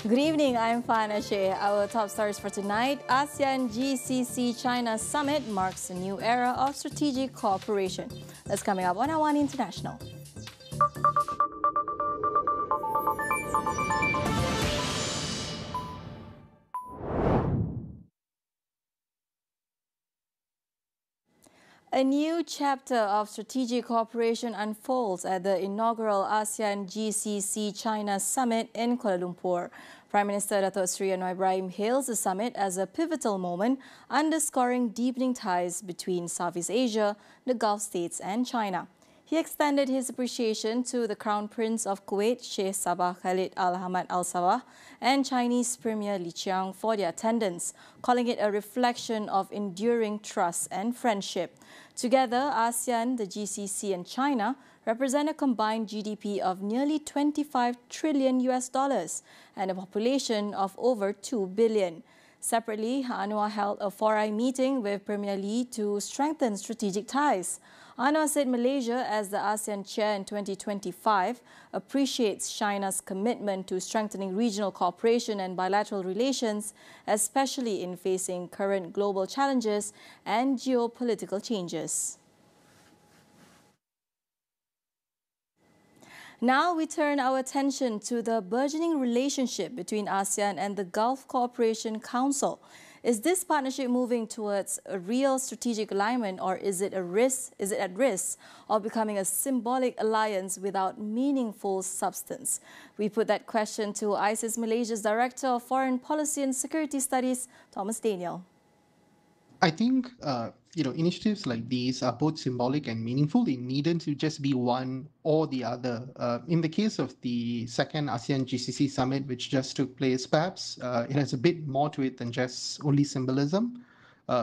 Good evening, I'm Farhana Sheikh. Our top stories for tonight: ASEAN-GCC-China Summit marks a new era of strategic cooperation. That's coming up on AWANI International. A new chapter of strategic cooperation unfolds at the inaugural ASEAN-GCC-China Summit in Kuala Lumpur. Prime Minister Datuk Seri Anwar Ibrahim hails the summit as a pivotal moment, underscoring deepening ties between Southeast Asia, the Gulf states and China. He extended his appreciation to the Crown Prince of Kuwait, Sheikh Sabah Khalid Al Hamad Al Sabah, and Chinese Premier Li Qiang for their attendance, calling it a reflection of enduring trust and friendship. Together, ASEAN, the GCC and China represent a combined GDP of nearly $25 trillion and a population of over 2 billion. Separately, Anwar held a four-eye meeting with Premier Li to strengthen strategic ties. Anwar said Malaysia, as the ASEAN chair in 2025, appreciates China's commitment to strengthening regional cooperation and bilateral relations, especially in facing current global challenges and geopolitical changes. Now we turn our attention to the burgeoning relationship between ASEAN and the Gulf Cooperation Council. Is this partnership moving towards a real strategic alignment, or is it at risk of becoming a symbolic alliance without meaningful substance? We put that question to ISIS Malaysia's Director of Foreign Policy and Security Studies, Thomas Daniel. I think, initiatives like these are both symbolic and meaningful. They needn't to just be one or the other. In the case of the second ASEAN-GCC summit, which just took place, perhaps it has a bit more to it than just only symbolism.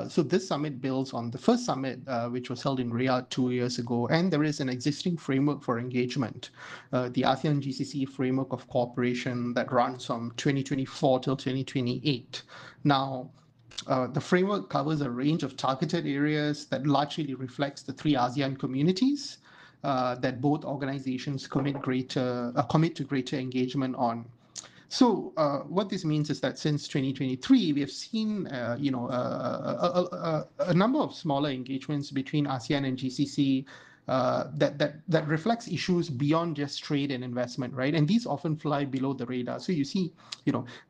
So this summit builds on the first summit, which was held in Riyadh 2 years ago, and there is an existing framework for engagement, the ASEAN-GCC framework of cooperation that runs from 2024 till 2028. Now, the framework covers a range of targeted areas that largely reflects the three ASEAN communities that both organizations commit to greater engagement on. So what this means is that since 2023, we have seen a number of smaller engagements between ASEAN and GCC that reflects issues beyond just trade and investment, right? And these often fly below the radar. So you see,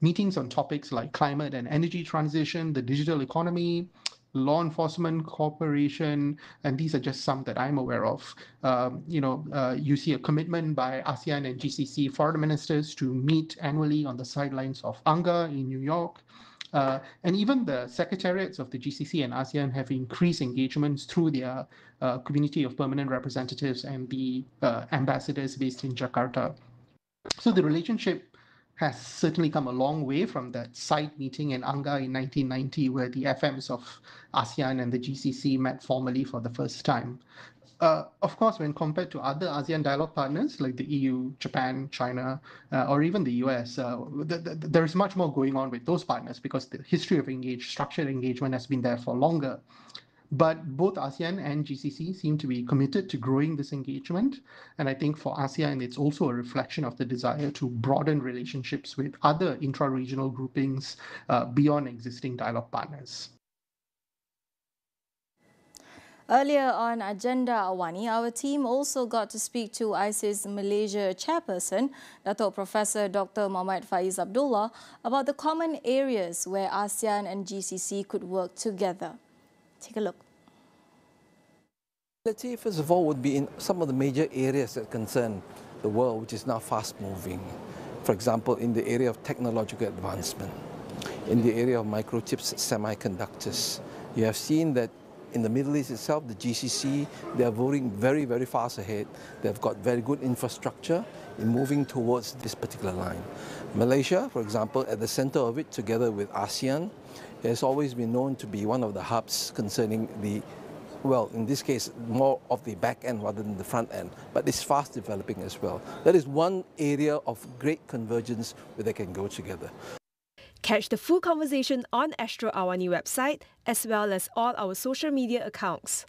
meetings on topics like climate and energy transition, the digital economy, law enforcement cooperation, and these are just some that I'm aware of. You see a commitment by ASEAN and GCC foreign ministers to meet annually on the sidelines of UNGA in New York. And even the secretariats of the GCC and ASEAN have increased engagements through their community of permanent representatives and the ambassadors based in Jakarta. So the relationship has certainly come a long way from that side meeting in UNGA in 1990, where the FMs of ASEAN and the GCC met formally for the first time. Of course, when compared to other ASEAN dialogue partners like the EU, Japan, China, or even the US, there is much more going on with those partners because the history of structured engagement has been there for longer. But both ASEAN and GCC seem to be committed to growing this engagement. And I think for ASEAN, it's also a reflection of the desire to broaden relationships with other intra-regional groupings beyond existing dialogue partners. Earlier on Agenda AWANI, our team also got to speak to ISIS Malaysia chairperson, Datuk Professor Dr. Muhammad Faiz Abdullah, about the common areas where ASEAN and GCC could work together. Take a look. Let's say, first of all, would be in some of the major areas that concern the world, which is now fast-moving. For example, in the area of technological advancement, in the area of microchips, semiconductors. You have seen that in the Middle East itself, the GCC, they are moving very, very fast ahead. They've got very good infrastructure in moving towards this particular line. Malaysia, for example, at the center of it, together with ASEAN, has always been known to be one of the hubs concerning the, well, in this case, more of the back end rather than the front end, but it's fast developing as well. That is one area of great convergence where they can go together. Catch the full conversation on Astro AWANI website as well as all our social media accounts.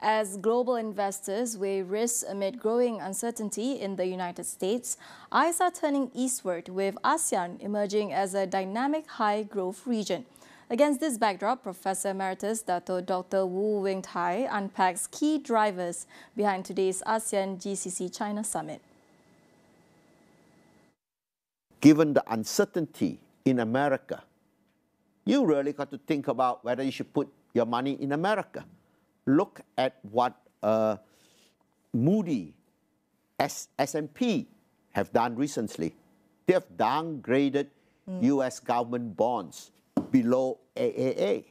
As global investors weigh risks amid growing uncertainty in the United States, eyes are turning eastward, with ASEAN emerging as a dynamic high-growth region. Against this backdrop, Professor Emeritus Dr. Wu Wing-tai unpacks key drivers behind today's ASEAN-GCC-China Summit. Given the uncertainty in America, you really got to think about whether you should put your money in America. Look at what Moody, S&P have done recently. They have downgraded U.S. government bonds below AAA.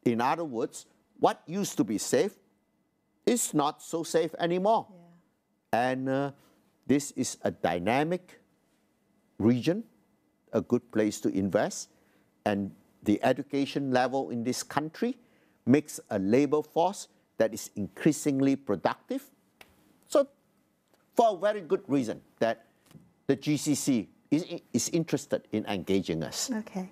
In other words, what used to be safe is not so safe anymore. Yeah. And this is a dynamic region, a good place to invest, and the education level in this country makes a labor force that is increasingly productive. So for a very good reason that the GCC is interested in engaging us. Okay.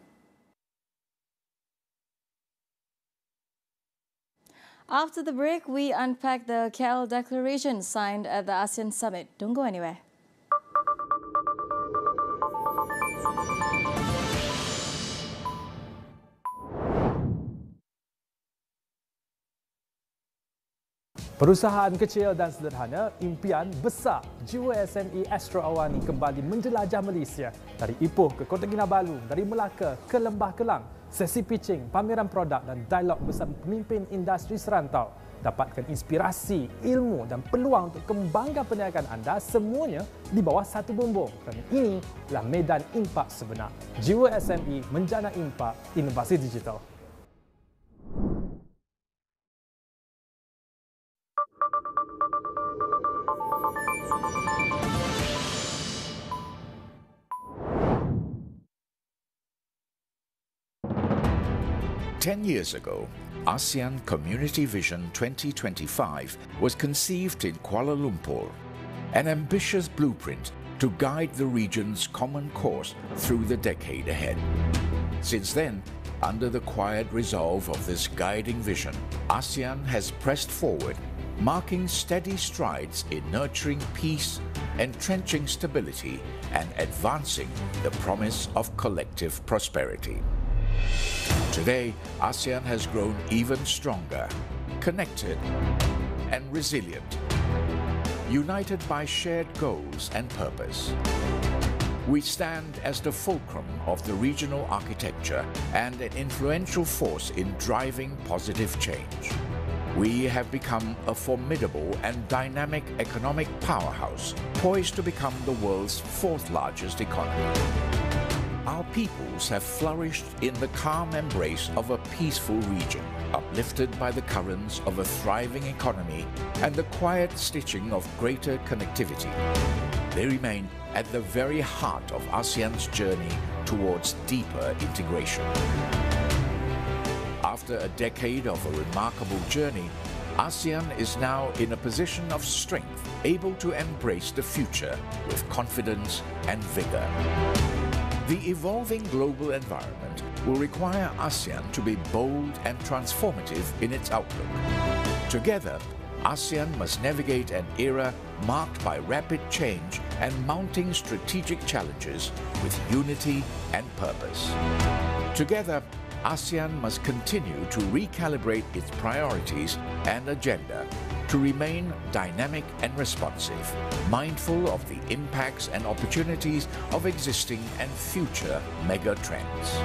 After the break, we unpack the KL Declaration signed at the ASEAN Summit. Don't go anywhere. Perusahaan kecil dan sederhana, impian besar. Jiwa SME Astro AWANI kembali menjelajah Malaysia. Dari Ipoh ke Kota Kinabalu, dari Melaka ke Lembah Kelang. Sesi pitching, pameran produk dan dialog bersama pemimpin industri serantau. Dapatkan inspirasi, ilmu dan peluang untuk kembangkan perniagaan anda semuanya di bawah satu bumbung. Kerana inilah medan impak sebenar. Jiwa SME menjana impak, inovasi digital. Ten years ago, ASEAN Community Vision 2025 was conceived in Kuala Lumpur, an ambitious blueprint to guide the region's common course through the decade ahead. Since then, under the quiet resolve of this guiding vision, ASEAN has pressed forward, marking steady strides in nurturing peace, entrenching stability, and advancing the promise of collective prosperity. Today, ASEAN has grown even stronger, connected and resilient, united by shared goals and purpose. We stand as the fulcrum of the regional architecture and an influential force in driving positive change. We have become a formidable and dynamic economic powerhouse, poised to become the world's fourth largest economy. Our peoples have flourished in the calm embrace of a peaceful region, uplifted by the currents of a thriving economy and the quiet stitching of greater connectivity. They remain at the very heart of ASEAN's journey towards deeper integration. After a decade of a remarkable journey, ASEAN is now in a position of strength, able to embrace the future with confidence and vigor. The evolving global environment will require ASEAN to be bold and transformative in its outlook. Together, ASEAN must navigate an era marked by rapid change and mounting strategic challenges with unity and purpose. Together, ASEAN must continue to recalibrate its priorities and agenda to remain dynamic and responsive, mindful of the impacts and opportunities of existing and future mega trends.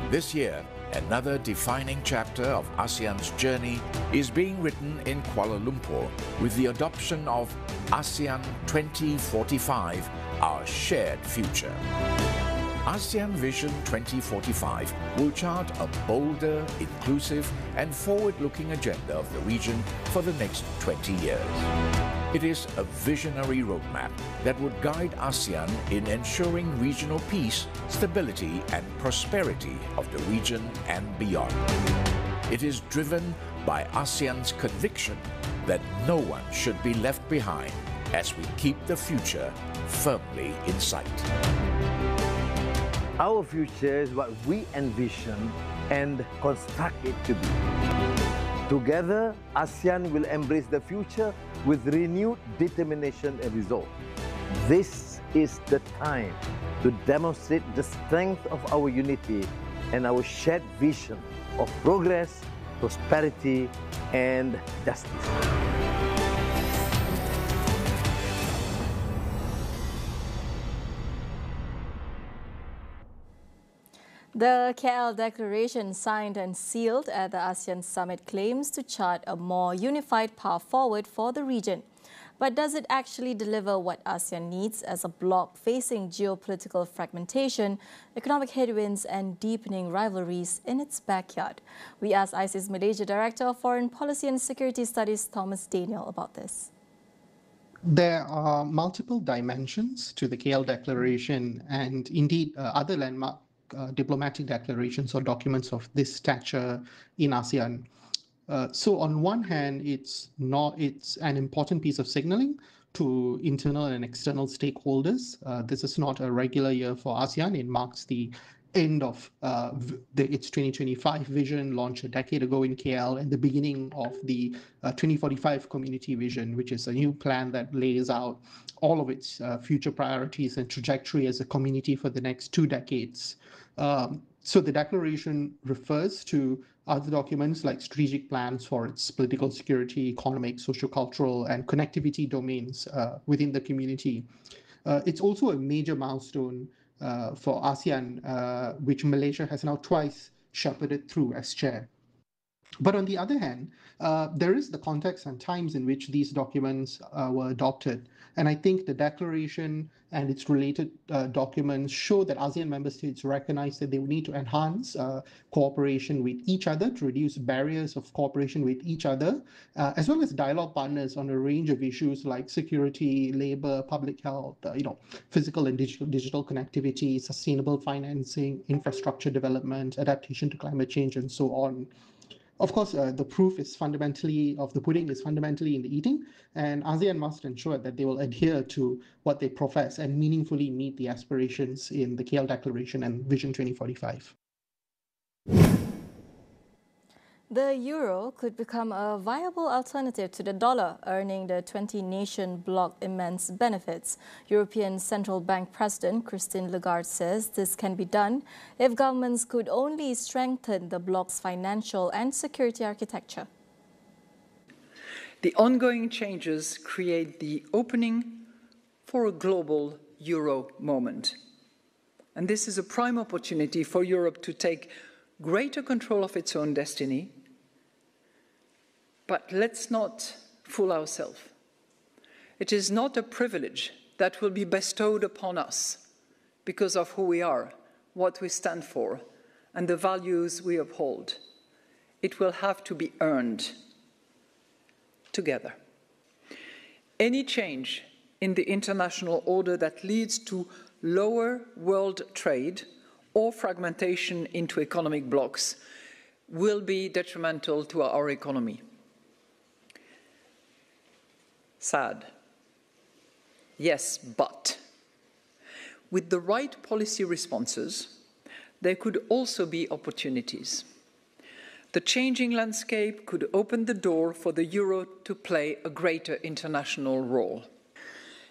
This year, another defining chapter of ASEAN's journey is being written in Kuala Lumpur with the adoption of ASEAN 2045, our shared future. ASEAN Vision 2045 will chart a bolder, inclusive and forward-looking agenda of the region for the next 20 years. It is a visionary roadmap that would guide ASEAN in ensuring regional peace, stability and prosperity of the region and beyond. It is driven by ASEAN's conviction that no one should be left behind as we keep the future firmly in sight. Our future is what we envision and construct it to be. Together, ASEAN will embrace the future with renewed determination and resolve. This is the time to demonstrate the strength of our unity and our shared vision of progress, prosperity, and justice. The KL Declaration signed and sealed at the ASEAN Summit claims to chart a more unified path forward for the region. But does it actually deliver what ASEAN needs as a bloc facing geopolitical fragmentation, economic headwinds and deepening rivalries in its backyard? We asked ISIS Malaysia Director of Foreign Policy and Security Studies Thomas Daniel about this. There are multiple dimensions to the KL Declaration and indeed other landmark diplomatic declarations or documents of this stature in ASEAN. So on one hand, it's an important piece of signaling to internal and external stakeholders. This is not a regular year for ASEAN. It marks the end of its 2025 vision launched a decade ago in KL and the beginning of the 2045 community vision, which is a new plan that lays out all of its future priorities and trajectory as a community for the next 2 decades. So the declaration refers to other documents like strategic plans for its political, security, economic, sociocultural, and connectivity domains within the community. It's also a major milestone for ASEAN, which Malaysia has now twice shepherded through as chair. But on the other hand, there is the context and times in which these documents were adopted. And I think the declaration and its related documents show that ASEAN member states recognize that they need to enhance cooperation with each other to reduce barriers of cooperation with each other, as well as dialogue partners on a range of issues like security, labor, public health, physical and digital connectivity, sustainable financing, infrastructure development, adaptation to climate change, and so on. Of course, the proof is of the pudding is fundamentally in the eating, and ASEAN must ensure that they will adhere to what they profess and meaningfully meet the aspirations in the KL Declaration and Vision 2045. The euro could become a viable alternative to the dollar, earning the 20-nation bloc immense benefits. European Central Bank President Christine Lagarde says this can be done if governments could only strengthen the bloc's financial and security architecture. The ongoing changes create the opening for a global euro moment. And this is a prime opportunity for Europe to take greater control of its own destiny. But let's not fool ourselves. It is not a privilege that will be bestowed upon us because of who we are, what we stand for, and the values we uphold. It will have to be earned together. Any change in the international order that leads to lower world trade or fragmentation into economic blocs will be detrimental to our economy. Sad. Yes, but with the right policy responses, there could also be opportunities. The changing landscape could open the door for the euro to play a greater international role.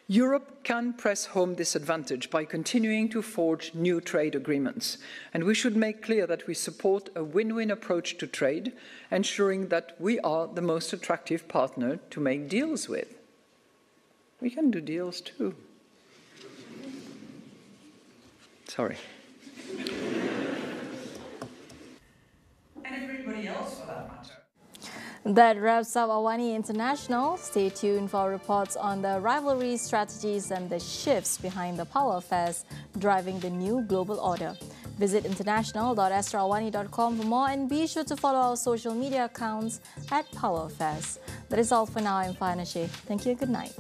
Europe can press home this advantage by continuing to forge new trade agreements, and we should make clear that we support a win-win approach to trade, ensuring that we are the most attractive partner to make deals with. We can do deals too. Sorry. And everybody else for that matter. That wraps up AWANI International. Stay tuned for reports on the rivalry strategies and the shifts behind the power affairs driving the new global order. Visit international.astroawani.com for more and be sure to follow our social media accounts at Power Affairs. That is all for now. I'm Farhana Sheikh. Thank you and good night.